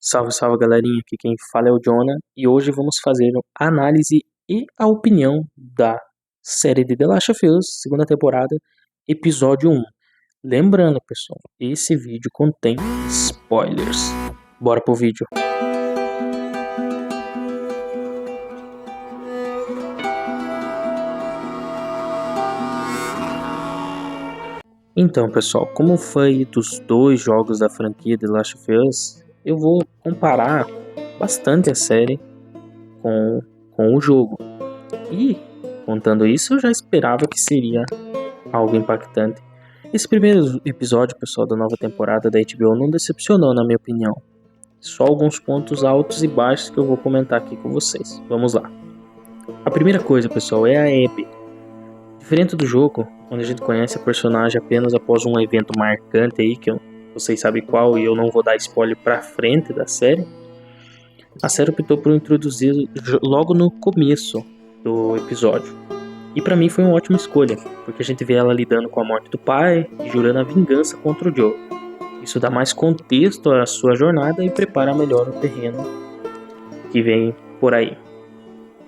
Salve, salve galerinha, aqui quem fala é o Jonah e hoje vamos fazer a análise e a opinião da série de The Last of Us, segunda temporada, episódio 1. Lembrando, pessoal, esse vídeo contém spoilers. Bora pro vídeo. Então, pessoal, como foi dos dois jogos da franquia The Last of Us, eu vou comparar bastante a série com o jogo. E, contando isso, eu já esperava que seria algo impactante. Esse primeiro episódio, pessoal, da nova temporada da HBO não decepcionou, na minha opinião. Só alguns pontos altos e baixos que eu vou comentar aqui com vocês. Vamos lá. A primeira coisa, pessoal, é a Abby. Diferente do jogo, onde a gente conhece a personagem apenas após um evento marcante aí, que vocês sabem qual, e eu não vou dar spoiler pra frente da série, a série optou por introduzir logo no começo do episódio. E pra mim foi uma ótima escolha, porque a gente vê ela lidando com a morte do pai e jurando a vingança contra o Joe. Isso dá mais contexto à sua jornada e prepara melhor o terreno que vem por aí.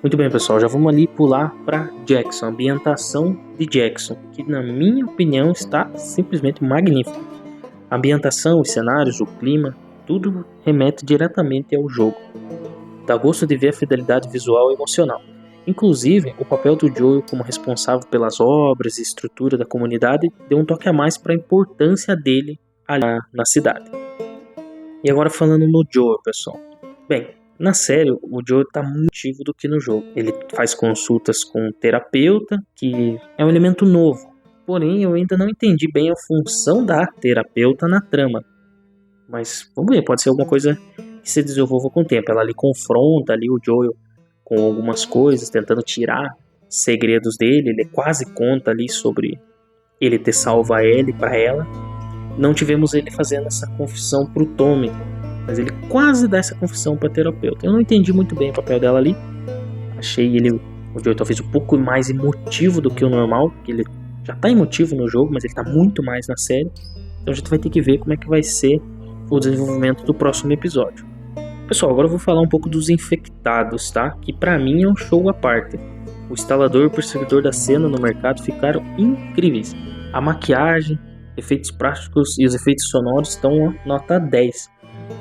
Muito bem, pessoal, já vamos ali pular para Jackson, a ambientação de Jackson, que na minha opinião está simplesmente magnífica. A ambientação, os cenários, o clima, tudo remete diretamente ao jogo. Dá gosto de ver a fidelidade visual e emocional. Inclusive, o papel do Joel como responsável pelas obras e estrutura da comunidade deu um toque a mais para a importância dele ali na cidade. E agora falando no Joel, pessoal. Bem, na série, o Joel está muito ativo do que no jogo. Ele faz consultas com um terapeuta, que é um elemento novo. Porém, eu ainda não entendi bem a função da terapeuta na trama. Mas vamos ver, pode ser alguma coisa que se desenvolva com o tempo. Ela ali confronta ali o Joel com algumas coisas, tentando tirar segredos dele. Ele quase conta ali sobre ele ter salvo a Ellie para ela. Não tivemos ele fazendo essa confissão pro Tommy, mas ele quase dá essa confissão pra terapeuta. Eu não entendi muito bem o papel dela ali. Achei o Joel talvez um pouco mais emotivo do que o normal, porque ele já tá emotivo no jogo, mas ele tá muito mais na série. Então a gente vai ter que ver como é que vai ser o desenvolvimento do próximo episódio. Pessoal, agora eu vou falar um pouco dos infectados, tá? Que pra mim é um show à parte. O instalador e o perseguidor da cena no mercado ficaram incríveis. A maquiagem, efeitos práticos e os efeitos sonoros estão nota 10.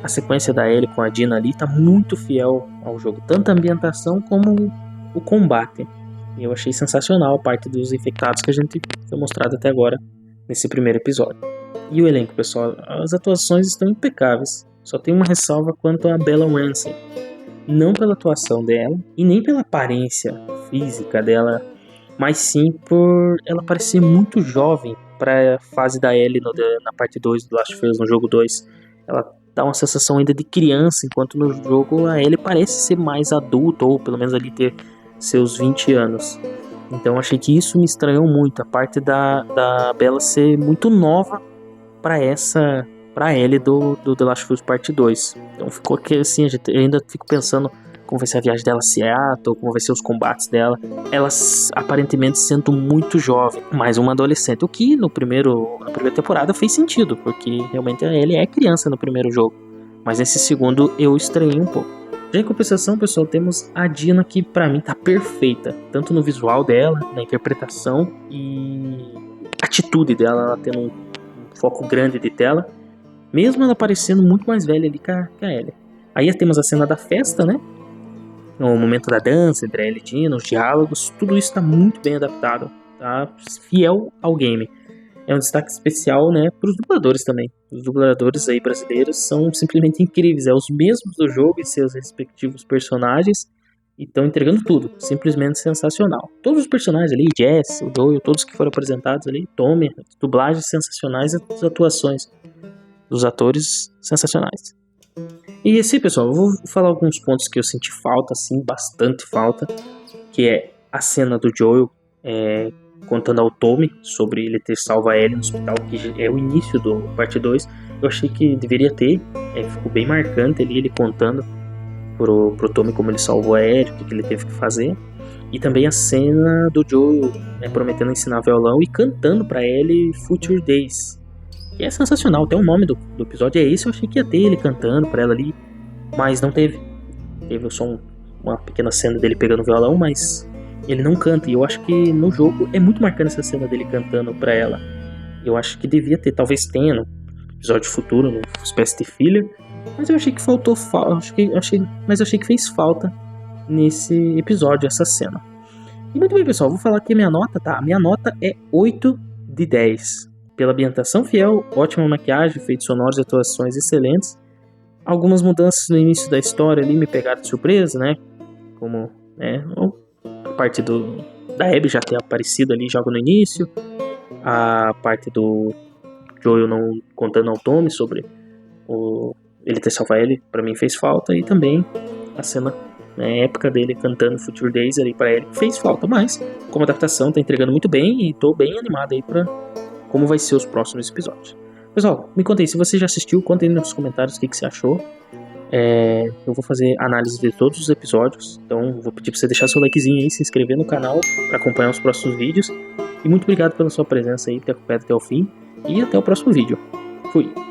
A sequência da Ellie com a Dina ali tá muito fiel ao jogo, tanto a ambientação como o combate. E eu achei sensacional a parte dos infectados que a gente foi mostrado até agora nesse primeiro episódio. E o elenco, pessoal, as atuações estão impecáveis. Só tem uma ressalva quanto a Bella Ramsey. Não pela atuação dela e nem pela aparência física dela, mas sim por ela parecer muito jovem para a fase da Ellie na parte 2 do Last of Us, no jogo 2. Ela dá uma sensação ainda de criança, enquanto no jogo a Ellie parece ser mais adulta, ou pelo menos ali ter seus 20 anos. Então achei que isso me estranhou muito, a parte da Bella ser muito nova para Ellie do The Last of Us Parte 2. Então ficou que assim, eu ainda fico pensando como vai ser a viagem dela a Seattle, como vai ser os combates dela. Ela aparentemente sendo muito jovem, mais uma adolescente, o que na primeira temporada fez sentido, porque realmente a Ellie é criança no primeiro jogo, mas nesse segundo eu estranhei um pouco. Já em compensação, pessoal, temos a Dina, que pra mim tá perfeita, tanto no visual dela, na interpretação e atitude dela, ela tendo um foco grande de tela, mesmo ela parecendo muito mais velha ali que a Ellie. Aí temos a cena da festa, né? No momento da dança, entre a Ellie e Dina, os diálogos, tudo isso está muito bem adaptado, tá fiel ao game. É um destaque especial, né, para os dubladores também. Os dubladores aí brasileiros são simplesmente incríveis, os mesmos do jogo e seus respectivos personagens, e estão entregando tudo, simplesmente sensacional. Todos os personagens ali, Jess, o Joel, todos que foram apresentados ali, Tommy, dublagens sensacionais, as atuações dos atores sensacionais. E assim, pessoal, eu vou falar alguns pontos que eu senti falta, assim, bastante falta, que é a cena do Joel contando ao Tommy sobre ele ter salvo a Ellie no hospital, que é o início do parte 2. Eu achei que deveria ter, ficou bem marcante ali, ele contando pro Tommy como ele salvou a Ellie, o que ele teve que fazer. E também a cena do Joel prometendo ensinar violão e cantando pra Ellie Future Days, que é sensacional. Até o nome do episódio é esse. Eu achei que ia ter ele cantando pra ela ali, mas não teve. Teve só uma pequena cena dele pegando o violão, mas ele não canta. E eu acho que no jogo é muito marcante essa cena dele cantando pra ela. Eu acho que devia ter, talvez tenha no episódio futuro, no Espécie de Filha. Mas eu achei que faltou, mas eu achei que fez falta nesse episódio, essa cena. E muito bem, pessoal, vou falar aqui a minha nota, tá? A minha nota é 8 de 10. Pela ambientação fiel, ótima maquiagem, efeitos sonoros e atuações excelentes. Algumas mudanças no início da história ali me pegaram de surpresa, né? Como, né, a parte da Abby já ter aparecido ali logo no início. A parte do Joel não contando ao Tommy sobre ele ter salvado ele, pra mim fez falta. E também a cena, né, épica dele cantando Future Days ali pra ele fez falta. Mas, como adaptação, tá entregando muito bem e tô bem animado aí pra como vai ser os próximos episódios. Pessoal, me conta aí, se você já assistiu, conta aí nos comentários o que você achou. Eu vou fazer análise de todos os episódios, então vou pedir pra você deixar seu likezinho aí, se inscrever no canal para acompanhar os próximos vídeos. E muito obrigado pela sua presença aí, por ter acompanhado até o fim. E até o próximo vídeo. Fui!